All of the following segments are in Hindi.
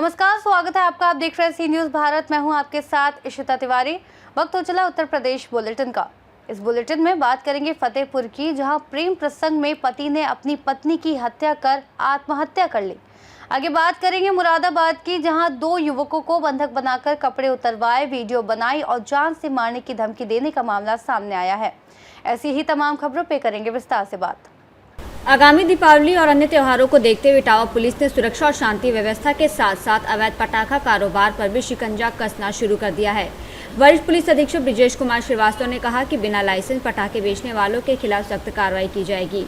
नमस्कार, स्वागत है आपका। आप देख रहे हैं सी न्यूज़ भारत। मैं हूं आपके साथ इशिता तिवारी। वक्त हो चला उत्तर प्रदेश बुलेटिन का। इस बुलेटिन में बात करेंगे फतेहपुर की, जहां प्रेम प्रसंग में पति ने अपनी पत्नी की हत्या कर आत्महत्या कर ली। आगे बात करेंगे मुरादाबाद की, जहां 2 युवकों को बंधक बनाकर कपड़े उतरवाए, वीडियो बनाई और जान से मारने की धमकी देने का मामला सामने आया है। ऐसी ही तमाम खबरों पे करेंगे विस्तार से बात। आगामी दीपावली और अन्य त्योहारों को देखते हुए इटावा पुलिस ने सुरक्षा और शांति व्यवस्था के साथ साथ अवैध पटाखा कारोबार पर भी शिकंजा कसना शुरू कर दिया है। वरिष्ठ पुलिस अधीक्षक ब्रिजेश कुमार श्रीवास्तव ने कहा कि बिना लाइसेंस पटाखे बेचने वालों के खिलाफ सख्त कार्रवाई की जाएगी।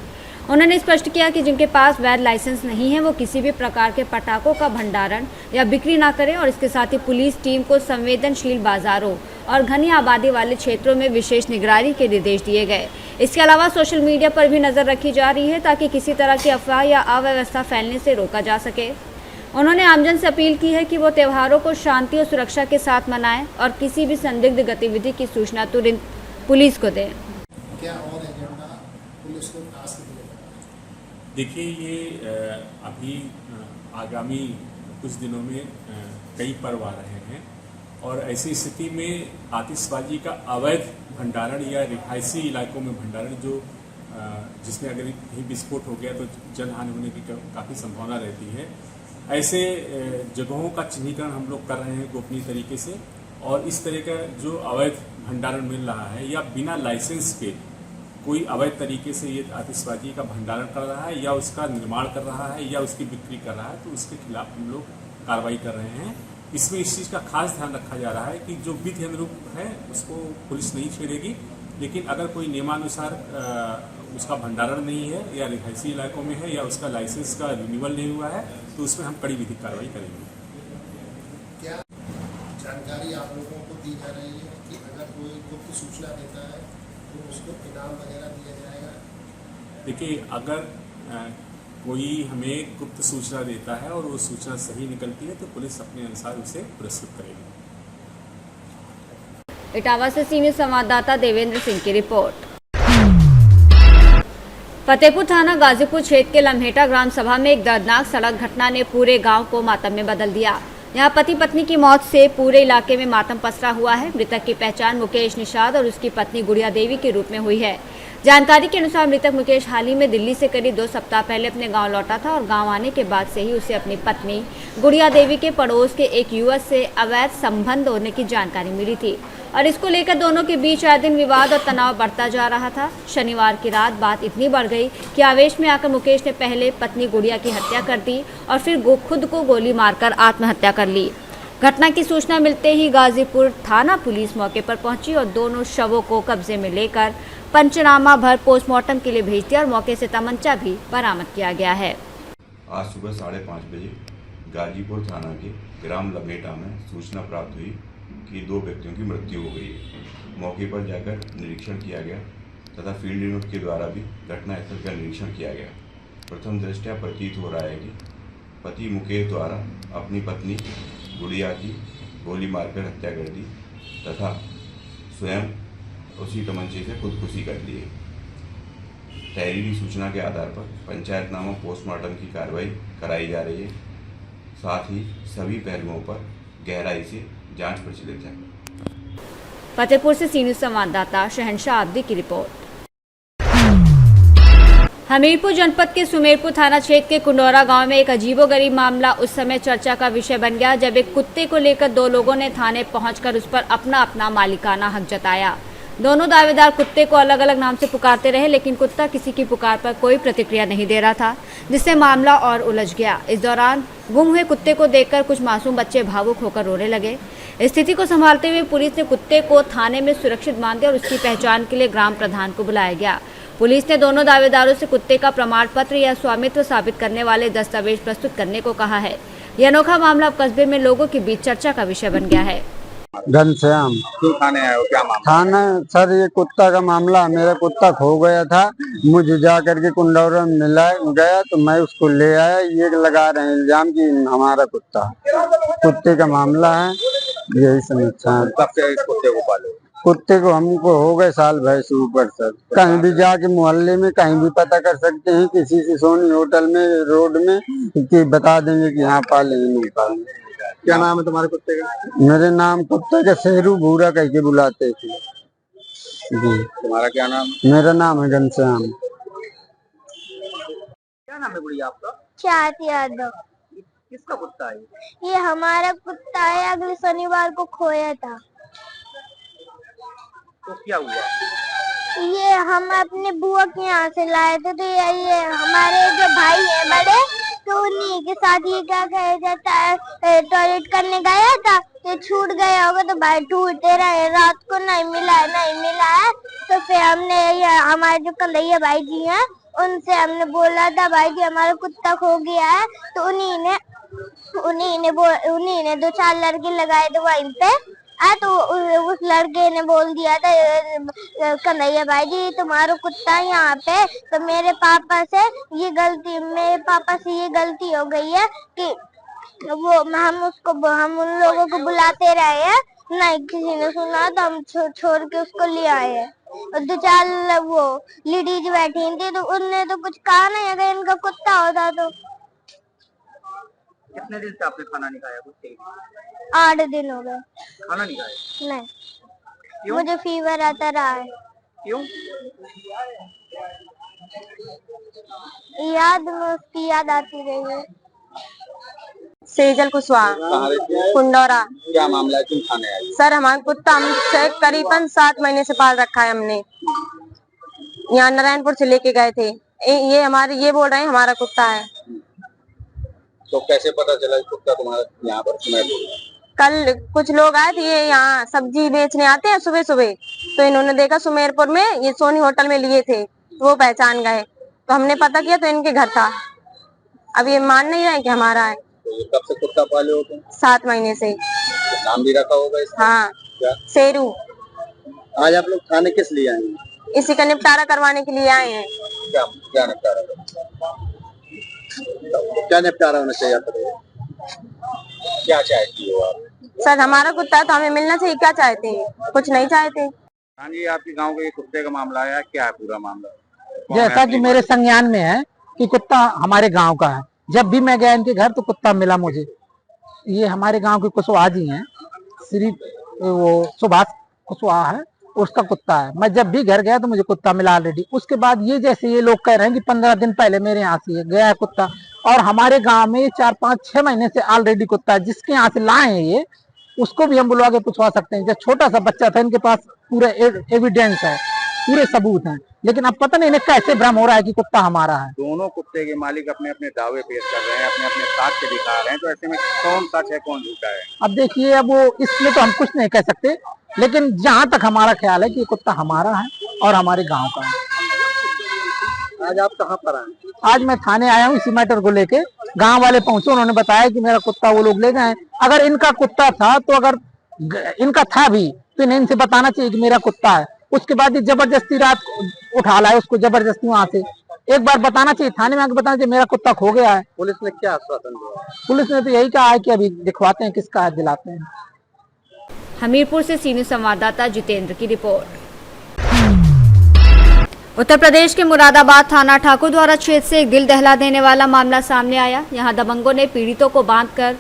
उन्होंने स्पष्ट किया कि जिनके पास वैध लाइसेंस नहीं है वो किसी भी प्रकार के पटाखों का भंडारण या बिक्री ना करें और इसके साथ ही पुलिस टीम को संवेदनशील बाजारों और घनी आबादी वाले क्षेत्रों में विशेष निगरानी के निर्देश दिए गए। इसके अलावा सोशल मीडिया पर भी नजर रखी जा रही है ताकि किसी तरह की अफवाह या अव्यवस्था फैलने से रोका जा सके। उन्होंने आमजन से अपील की है कि वो त्योहारों को शांति और सुरक्षा के साथ मनाएं और किसी भी संदिग्ध गतिविधि की सूचना तुरंत पुलिस को दें। क्या और एजेंडा पुलिस को टास्क दिया? देखिए, ये अभी आगामी कुछ दिनों में कई पर्व आ रहे हैं और ऐसी स्थिति में आतिशबाजी का अवैध भंडारण या रिहायशी इलाकों में भंडारण जो जिसमें अगर कहीं विस्फोट हो गया तो जनहानि होने की काफ़ी संभावना रहती है। ऐसे जगहों का चिन्हीकरण हम लोग कर रहे हैं गोपनीय तरीके से, और इस तरह का जो अवैध भंडारण मिल रहा है या बिना लाइसेंस के कोई अवैध तरीके से ये आतिशबाजी का भंडारण कर रहा है या उसका निर्माण कर रहा है या उसकी बिक्री कर रहा है, तो उसके खिलाफ हम लोग कार्रवाई कर रहे हैं। इसमें इस चीज़ का खास ध्यान रखा जा रहा है कि जो विधि अनुरूप है उसको पुलिस नहीं छेड़ेगी, लेकिन अगर कोई नियमानुसार उसका भंडारण नहीं है या रिहायशी इलाकों में है या उसका लाइसेंस का रिन्यूअल नहीं हुआ है तो उसमें हम कड़ी विधिक कार्रवाई करेंगे। क्या जानकारी आप लोगों को दी जा रही है कि अगर कोई गुप्त सूचना देता है तो उसको इनाम वगैरह दिया जाएगा? देखिए, अगर कोई हमें गुप्त सूचना देता है और वो सूचना सही निकलती है तो पुलिस अपने अनुसार उसे पुरस्कृत करेगी। इटावा से सीनियर संवाददाता देवेंद्र सिंह की रिपोर्ट। फतेहपुर थाना गाजीपुर क्षेत्र के लम्हेटा ग्राम सभा में एक दर्दनाक सड़क घटना ने पूरे गांव को मातम में बदल दिया। यहां पति पत्नी की मौत से पूरे इलाके में मातम पसरा हुआ है। मृतक की पहचान मुकेश निषाद और उसकी पत्नी गुड़िया देवी के रूप में हुई है। जानकारी के अनुसार मृतक मुकेश हाल ही में दिल्ली से करीब 2 सप्ताह पहले अपने गांव लौटा था और गांव आने के बाद से ही उसे अपनी पत्नी गुड़िया देवी के पड़ोस के एक युवक से अवैध संबंध होने की जानकारी मिली थी और इसको लेकर दोनों के बीच आए दिन विवाद और तनाव बढ़ता जा रहा था। शनिवार की रात बात इतनी बढ़ गई कि आवेश में आकर मुकेश ने पहले पत्नी गुड़िया की हत्या कर दी और फिर खुद को गोली मारकर आत्महत्या कर ली। घटना की सूचना मिलते ही गाजीपुर थाना पुलिस मौके पर पहुंची और दोनों शवों को कब्जे में लेकर पंचनामा भर पोस्टमार्टम के लिए भेज दिया और मौके से तमंचा भी बरामद किया गया है। आज सुबह 5:30 बजे गाजीपुर थाना के ग्राम लम्हेटा में सूचना प्राप्त हुई कि 2 व्यक्तियों की मृत्यु हो गई है। मौके पर जाकर निरीक्षण किया गया तथा फील्ड यूनिट के द्वारा भी घटनास्थल का निरीक्षण किया गया। प्रथम दृष्टया प्रतीत हो रहा है कि पति मुकेश द्वारा अपनी पत्नी गुड़िया की गोली मारकर हत्या कर दी तथा स्वयं उसी तमंचे से खुदकुशी कर ली। तहरीरी सूचना के आधार पर पंचायतनामा पोस्टमार्टम की कार्रवाई कराई जा रही है। साथ ही सभी पहलुओं पर गहराई से जांच प्रचलित है। फतेहपुर से सीनियर संवाददाता शहनशाह अब्दी की रिपोर्ट। हमीरपुर जनपद के सुमेरपुर थाना क्षेत्र के कुंडोरा गांव में एक अजीबोगरीब मामला उस समय चर्चा का विषय बन गया जब एक कुत्ते को लेकर 2 लोगों ने थाने पहुंचकर उस पर अपना मालिकाना हक जताया। दोनों दावेदार कुत्ते को अलग अलग नाम से पुकारते रहे, लेकिन कुत्ता किसी की पुकार पर कोई प्रतिक्रिया नहीं दे रहा था, जिससे मामला और उलझ गया। इस दौरान गुम हुए कुत्ते को देखकर कुछ मासूम बच्चे भावुक होकर रोने लगे। स्थिति को संभालते हुए पुलिस ने कुत्ते को थाने में सुरक्षित बांध दिया और उसकी पहचान के लिए ग्राम प्रधान को बुलाया गया। पुलिस ने दोनों दावेदारों से कुत्ते का प्रमाण पत्र या स्वामित्व साबित करने वाले दस्तावेज प्रस्तुत करने को कहा है। यह अनोखा मामला अब कस्बे में लोगों के बीच चर्चा का विषय बन गया है। घनश्याम। क्यों थाने आए हो, क्या मामला? थाना सर ये कुत्ता का मामला, मेरा कुत्ता खो गया था, मुझे जा करके कुंडौरा में मिला गया तो मैं उसको ले आया। ये लगा रहे हैं इल्जाम कि हमारा कुत्ते का मामला है, यही समस्या है। कब से इस कुत्ते को पाले? कुत्ते को हमको हो गए साल भर से ऊपर सर। कहीं भी जाके मोहल्ले में कहीं भी पता कर सकते हैं, किसी से सोनी होटल में रोड में कि बता देंगे कि यहाँ पाले नहीं पाले। क्या नाम है तुम्हारे कुत्ते का? मेरे नाम कुत्ते के शेरू भूरा कह के बुलाते थे जी। तुम्हारा क्या नाम? मेरा नाम है घनश्याम। क्या नाम है गुड़िया आपका? चाँद यादव। किसका कुत्ता है ये हमारा कुत्ता है, अगले शनिवार को खोया था। तो क्या हुआ? ये हम अपने बुआ के यहाँ से लाए थे, तो ये हमारे जो भाई है बड़े, तो उन्हीं के साथ ये क्या कहा जाता है, टॉयलेट करने गया था, तो छूट गया होगा, तो भाई ढूंढते रहे, रात को नहीं मिला है। तो फिर हमने हमारे जो कन्हैया भाई जी हैं, उनसे हमने बोला था भाई जी हमारा कुत्ता खो गया है, तो उन्हीं ने 2-4 लड़के लगाए थे वहीं पे। तो उस लड़के ने बोल दिया था कन्हैया भाई जी तुम्हारा कुत्ता यहाँ पे, तो मेरे पापा से ये गलती हो गई है कि हम उन लोगों को बुलाते रहे हैं, नहीं किसी ने सुना, तो हम छोड़ के उसको ले आए हैं। और 2-4 वो लेडीज बैठी थी, तो उनने तो कुछ कहा नहीं, अगर इनका कुत्ता होता तो। कितने दिन से आपने खाना नहीं खाया कुत्ते के? 8 दिन हो गए। खाना नहीं खाया? नहीं, क्यों? मुझे फीवर आता रहा है। क्यों? उसकी याद आती रही है। सेजल कुशवाहा, कहाँ रहती है? कुंडौरा। क्या मामला है, क्यों खाने आई? सर हमारा कुत्ता हमसे करीबन 7 महीने से पाल रखा है हमने। यहाँ नारायणपुर से लेके गए थे। ये बोल रहे हैं हमारा कुत्ता है। तो कैसे पता चला कुत्ता तुम्हारा यहाँ पर? मैं बोल रहा हूँ। कल कुछ लोग आए थे, ये यहाँ सब्जी बेचने आते हैं सुबह सुबह, तो इन्होंने देखा सुमेरपुर में, ये सोनी होटल में लिए थे, वो पहचान गए, तो हमने पता किया तो इनके घर था। अब ये मान नहीं रहे कि हमारा है। तो ये कब से कुत्ता पाले हो तुम? 7 महीने से। तो नाम भी रखा होगा इसका? हाँ, क्या? शेरू। आज आप लोग खाने किस लिए आए हैं? इसी का निपटारा करवाने के लिए आए हैं। क्या क्या निपटारा? क्या निपटारा होना चाहिए आपको? क्या चाहती हो आप? सर हमारा कुत्ता है तो हमें मिलना चाहिए, क्या चाहते हैं? कुछ नहीं चाहते। हाँ जी, आपके गांव के कुत्ते का मामला है, क्या है पूरा मामला? जैसा कि मेरे संज्ञान में है कि कुत्ता हमारे गांव का है। जब भी मैं गया इनके घर तो कुत्ता मिला मुझे। ये हमारे गांव के कुशवाहा जी हैं, श्री वो सुभाष कुशवाहा है, उसका कुत्ता है। मैं जब भी घर गया तो मुझे कुत्ता मिला ऑलरेडी। उसके बाद ये जैसे ये लोग कह रहे हैं कि 15 दिन पहले मेरे यहाँ से गया है कुत्ता, और हमारे गांव में 4-5-6 महीने से ऑलरेडी कुत्ता है। जिसके यहाँ से लाए हैं ये, उसको भी हम बुलवा के पूछवा सकते हैं। जब छोटा सा बच्चा था, इनके पास पूरा एविडेंस है, पूरे सबूत हैं, लेकिन अब पता नहीं इन्हें कैसे भ्रम हो रहा है कि कुत्ता हमारा है। दोनों कुत्ते के मालिक अपने अपने दावे पेश कर रहे हैं, अपने अपने साक्ष्य दिखा रहे हैं, तो ऐसे में कौन सच है कौन झूठा है? अब देखिए, अब वो इसमें तो हम कुछ नहीं कह सकते, लेकिन जहां तक हमारा ख्याल है कि ये कुत्ता हमारा है और हमारे गांव का है। आज आप कहाँ पर आए? आज मैं थाने आया हूँ इसी मैटर को लेके। गांव वाले पहुंचे, उन्होंने बताया कि मेरा कुत्ता वो लोग ले गए। अगर इनका कुत्ता था तो अगर इनका था भी तो इन्हें इनसे बताना चाहिए कि मेरा कुत्ता है। उसके बाद ये जबरदस्ती रात उठा लाए उसको, जबरदस्ती वहां से। एक बार बताना चाहिए, थाने में आके बताना चाहिए मेरा कुत्ता खो गया है। पुलिस ने क्या आश्वासन दिया? पुलिस ने तो यही कहा है कि अभी दिखवाते हैं किसका है, दिलाते हैं। हमीरपुर से सीनियर संवाददाता जितेंद्र की रिपोर्ट। उत्तर प्रदेश के मुरादाबाद थाना ठाकुर द्वारा क्षेत्र से एक दिल दहला देने वाला मामला सामने आया। यहां दबंगों ने पीड़ितों को बांधकर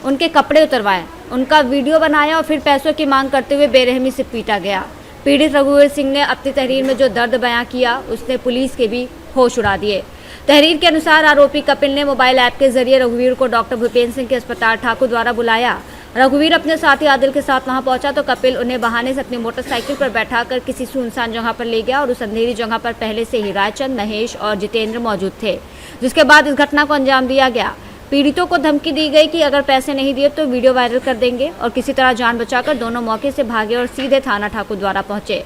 उनके कपड़े उतरवाए, उनका वीडियो बनाया और फिर पैसों की मांग करते हुए बेरहमी से पीटा गया। पीड़ित रघुवीर सिंह ने अपनी तहरीर में जो दर्द बयां किया, उसने पुलिस के भी होश उड़ा दिए। तहरीर के अनुसार आरोपी कपिल ने मोबाइल ऐप के जरिए रघुवीर को डॉक्टर भूपेंद्र सिंह के अस्पताल ठाकुर द्वारा बुलाया। रघुवीर अपने साथी आदिल के साथ वहां पहुंचा तो कपिल उन्हें बहाने से अपनी मोटरसाइकिल पर बैठाकर किसी सुनसान जगह पर ले गया और उस अंधेरी जगह पर पहले से ही रायचंद, महेश और जितेंद्र मौजूद थे, जिसके बाद इस घटना को अंजाम दिया गया। पीड़ितों को धमकी दी गई कि अगर पैसे नहीं दिए तो वीडियो वायरल कर देंगे और किसी तरह जान बचाकर दोनों मौके से भागे और सीधे थाना ठाकुर द्वारा पहुंचे।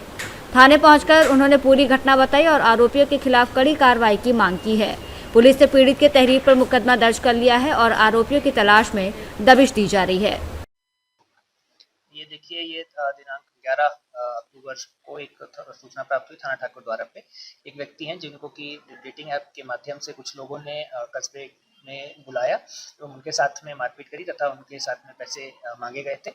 थाने पहुंचकर उन्होंने पूरी घटना बताई और आरोपियों के खिलाफ कड़ी कार्रवाई की मांग की है। पुलिस ने पीड़ित के तहरीर पर मुकदमा दर्ज कर लिया है और आरोपियों की तलाश में दबिश दी जा रही है। ये देखिए, ये दिनांक 11 अक्टूबर को एक सूचना प्राप्त हुई थाना ठाकुर द्वारा पे। एक व्यक्ति हैं जिनको कि डेटिंग ऐप के माध्यम से कुछ लोगों ने कस्बे में बुलाया एवं उनके साथ में मारपीट करी तथा उनके साथ में पैसे मांगे गए थे।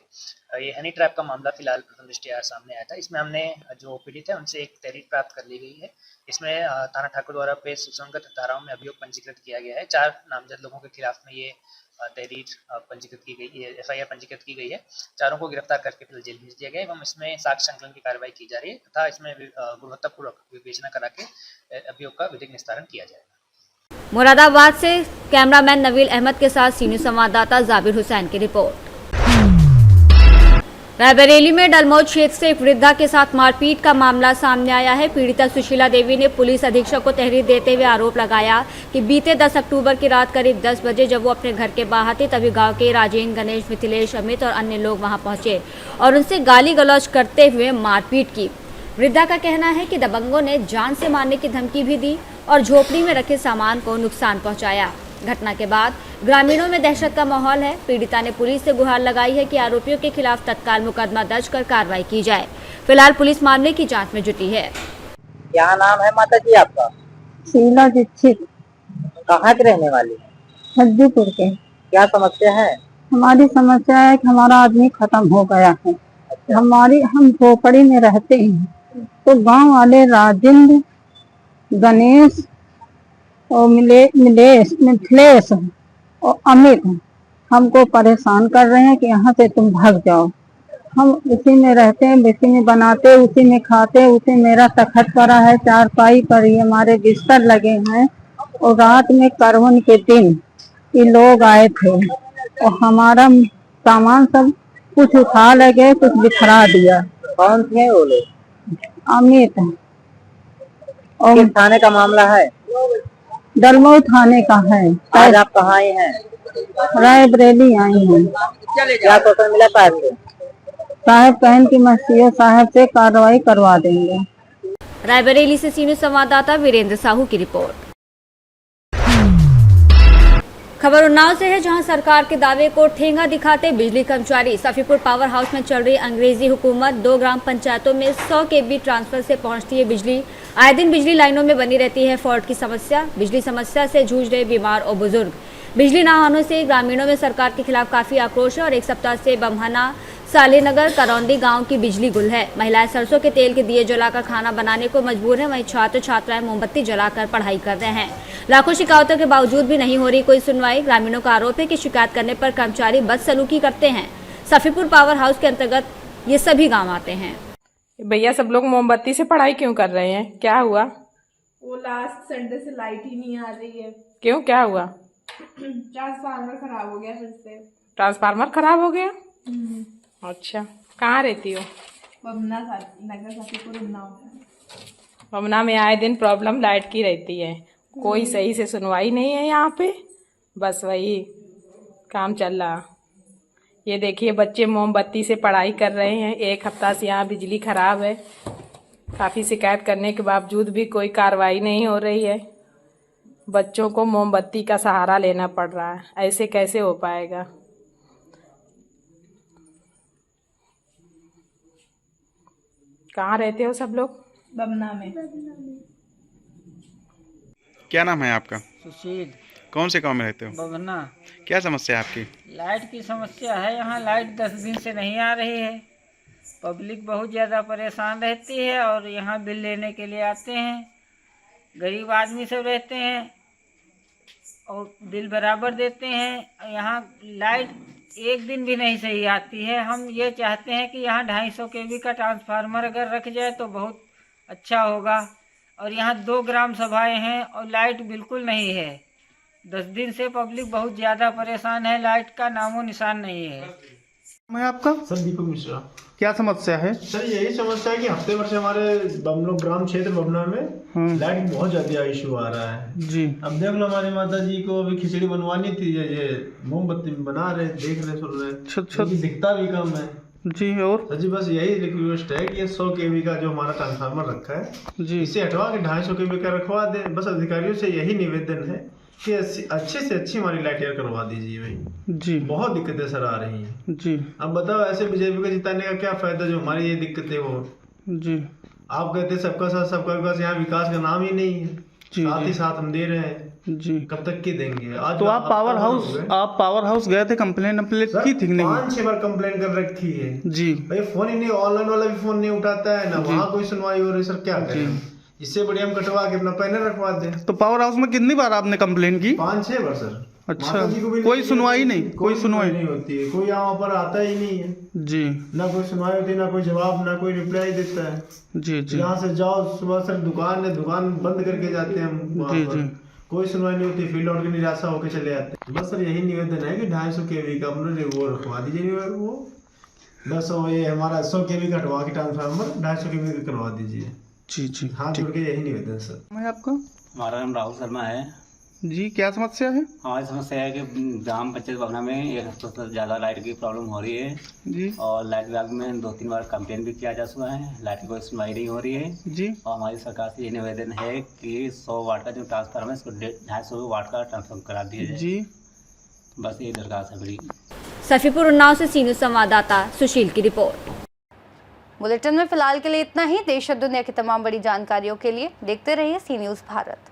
ये हनी ट्रैप का मामला फिलहाल प्रथम दृष्टया सामने आया था। इसमें हमने जो पीड़ित है उनसे एक तहरीर प्राप्त कर ली गई है। इसमें थाना ठाकुर द्वारा पे सुसंगत धाराओं में अभियोग पंजीकृत किया गया है। 4 नामजद लोगों के खिलाफ में ये तहरीर पंजीकृत की गई है, FIR पंजीकृत की गई है। चारों को गिरफ्तार करके फिर जेल भेज दिया गया एवं इसमें साक्ष्य संकलन की कार्रवाई की जा रही है तथा इसमें गुणवत्तापूर्वक विवेचना करा के अभियोग का विधिक निस्तारण किया जाएगा। मुरादाबाद से कैमरामैन नवील अहमद के साथ सीनियर संवाददाता जाबिर हुसैन की रिपोर्ट। रायबरेली में डलमौज क्षेत्र से एक वृद्धा के साथ मारपीट का मामला सामने आया है। पीड़िता सुशीला देवी ने पुलिस अधीक्षक को तहरीर देते हुए आरोप लगाया कि बीते 10 अक्टूबर की रात करीब 10 बजे जब वो अपने घर के बाहर थी तभी गांव के राजेंद्र, गणेश, मिथिलेश, अमित और अन्य लोग वहां पहुंचे और उनसे गाली गलौज करते हुए मारपीट की। वृद्धा का कहना है कि दबंगों ने जान से मारने की धमकी भी दी और झोपड़ी में रखे सामान को नुकसान पहुंचाया। घटना के बाद ग्रामीणों में दहशत का माहौल है। पीड़िता ने पुलिस से गुहार लगाई है कि आरोपियों के खिलाफ तत्काल मुकदमा दर्ज कर कार्रवाई की जाए। फिलहाल पुलिस मामले की जांच में जुटी है। क्या नाम है माता जी आपका? शीला दीक्षित। कहाँ के रहने वाली? हज्जीपुर के। क्या समस्या है? हमारी समस्या है कि हमारा आदमी खत्म हो गया है। हम झोपड़ी में रहते हैं तो गांव वाले राजेंद्र, गणेश और मिथिलेश और अमित हमको परेशान कर रहे हैं कि यहाँ से तुम भाग जाओ। हम उसी में रहते हैं, उसी में बनाते, उसी में खाते, उसी मेरा तखत पड़ा है, चारपाई पर ही हमारे बिस्तर लगे हैं। और रात में करवन के दिन ये लोग आए थे और हमारा सामान सब कुछ उठा ले गए, कुछ बिखरा दिया। कौन थे वो लोग? अमित। और किस थाने का मामला है? डलमऊ थाने का है। आज आप कहाँ आए हैं? रायबरेली आई हूँ। क्या टोटल मिला साहब को? साहब कहन की मसीह साहब से कार्रवाई करवा देंगे। रायबरेली से सीनियर संवाददाता वीरेंद्र साहू की रिपोर्ट। खबर उन्नाव से है, जहां सरकार के दावे को ठेंगा दिखाते बिजली कर्मचारी। सफीपुर पावर हाउस में चल रही अंग्रेजी हुकूमत। 2 ग्राम पंचायतों में 100 kV ट्रांसफर से पहुंचती है बिजली। आए दिन बिजली लाइनों में बनी रहती है फॉल्ट की समस्या। बिजली समस्या से जूझ रहे बीमार और बुजुर्ग। बिजली न होने से ग्रामीणों में सरकार के खिलाफ काफी आक्रोश है और एक सप्ताह से बमहना, सालेनगर, करौंदी गांव की बिजली गुल है। महिलाएं सरसों के तेल के दिए जलाकर खाना बनाने को मजबूर हैं। वहीं छात्र छात्राएं मोमबत्ती जलाकर पढ़ाई कर रहे हैं। लाखों शिकायतों के बावजूद भी नहीं हो रही कोई सुनवाई। ग्रामीणों का आरोप है कि शिकायत करने पर कर्मचारी बदसलूकी करते हैं। सफीपुर पावर हाउस के अंतर्गत ये सभी गाँव आते हैं। भैया सब लोग मोमबत्ती से पढ़ाई क्यों कर रहे हैं? क्या हुआ? वो लास्ट संडे से लाइट ही नहीं आ रही है। क्यों, क्या हुआ? ट्रांसफार्मर खराब हो गया फिर से। ट्रांसफार्मर खराब हो गया? अच्छा, कहाँ रहती हो? बमना नगर सफीपुर उन्नाव। बमना में आए दिन प्रॉब्लम लाइट की रहती है, कोई सही से सुनवाई नहीं है यहाँ पे, बस वही काम चल रहा। ये देखिए बच्चे मोमबत्ती से पढ़ाई कर रहे हैं। 1 हफ्ता से यहाँ बिजली खराब है। काफ़ी शिकायत करने के बावजूद भी कोई कार्रवाई नहीं हो रही है। बच्चों को मोमबत्ती का सहारा लेना पड़ रहा है। ऐसे कैसे हो पाएगा? कहाँ रहते हो सब लोग? बमना में। क्या नाम है आपका? सुशील। कौन से गांव में रहते हो? बमना। क्या समस्या है आपकी? लाइट की समस्या है। यहाँ लाइट 10 दिन से नहीं आ रही है। पब्लिक बहुत ज़्यादा परेशान रहती है और यहाँ बिल लेने के लिए आते हैं। गरीब आदमी सब रहते हैं और बिल बराबर देते हैं। यहाँ लाइट एक दिन भी नहीं सही आती है। हम ये चाहते हैं कि यहाँ 250 kV का ट्रांसफार्मर अगर रख जाए तो बहुत अच्छा होगा। और यहाँ 2 ग्राम सभाएं हैं और लाइट बिल्कुल नहीं है। 10 दिन से पब्लिक बहुत ज़्यादा परेशान है। लाइट का नामो निशान नहीं है। मैं आपका सर दीपक मिश्रा। क्या समस्या है? सर यही समस्या है कि हफ्ते भर से हमारे बमलो ग्राम क्षेत्र बमना में लाइट बहुत ज्यादा इशू आ रहा है जी। अब देख लो हमारी माता जी को अभी खिचड़ी बनवानी थी, ये मोमबत्ती बना रहे, देख रहे, सुन रहे, दिखता भी कम है जी। और सर जी बस यही रिक्वेस्ट है कि ये 100 kV का जो हमारा ट्रांसफार्मर रखा है जी, इसे हटवा के 250 kV का रखवा दे। बस अधिकारियों से यही निवेदन है कि अच्छे से अच्छी हमारी लाइट यार करवा दीजिए भाई जी। बहुत दिक्कतें सर आ रही हैं जी। अब बताओ ऐसे बीजेपी को जिताने का क्या फायदा जो हमारी ये दिक्कतें हो जी। आप कहते सबका साथ सबका विकास, यहाँ विकास का नाम ही नहीं है जी। साथ ही साथ हम दे रहे हैं जी, कब तक की देंगे? आज तो आप पावर हाउस गए थे, कंप्लेन की थी? 5-6 बार कंप्लेन कर रखी है जी भाई। फोन ही नहीं, ऑनलाइन वाला भी फोन नहीं उठाता है ना, वहाँ कोई सुनवाई हो रही। सर क्या करें? इससे बढ़िया हम कटवा के अपना पैनल रखवा दें। तो पावर हाउस में कितनी बार आपने कंप्लेन की? 5-6 बार सर। अच्छा, माता जी को भी कोई सुनवाई नहीं, कोई सुनवाई नहीं होती है, कोई यहाँ पर आता ही नहीं है जी। ना कोई सुनवाई होती है, ना कोई जवाब, ना कोई रिप्लाई देता है। जी जी यहाँ से जाओ, सुबह से दुकान है, दुकान बंद करके जाते हैं हम वहाँ जी पर। जी। कोई सुनवाई नहीं होती, फील्ड आउट की निराशा होकर चले जाते हैं। बस सर यही निवेदन है कि 250 kV का अपने वो रखवा दीजिए, वो बस वो ये हमारा 100 kV का हटवा के ट्रांसफार्मर 250 kV का करवा दीजिए। जी जी, हाथ जोड़ के यही निवेदन सर। मैं आपका हमारा नाम राहुल शर्मा है जी। क्या समस्या है? हमारी समस्या है कि ग्राम पंचायत भवना में 1 हफ्ते से ज़्यादा लाइट की प्रॉब्लम हो रही है जी। और लाइट विभाग में 2-3 बार कंप्लेन भी किया जा चुका है, लाइट की कोई सुनवाई नहीं हो रही है जी। और हमारी सरकार से ये निवेदन है कि 100 वाट का जो ट्रांसफार्मर है इसको 250 वाट का ट्रांसफार्मर करा दिया जाए जी। बस ये दरखास्त है बड़ी। सफीपुर उन्नाव से सीनियर संवाददाता सुशील की रिपोर्ट। बुलेटिन में फिलहाल के लिए इतना ही। देश और दुनिया की तमाम बड़ी जानकारियों के लिए देखते रहिए सी न्यूज़ भारत।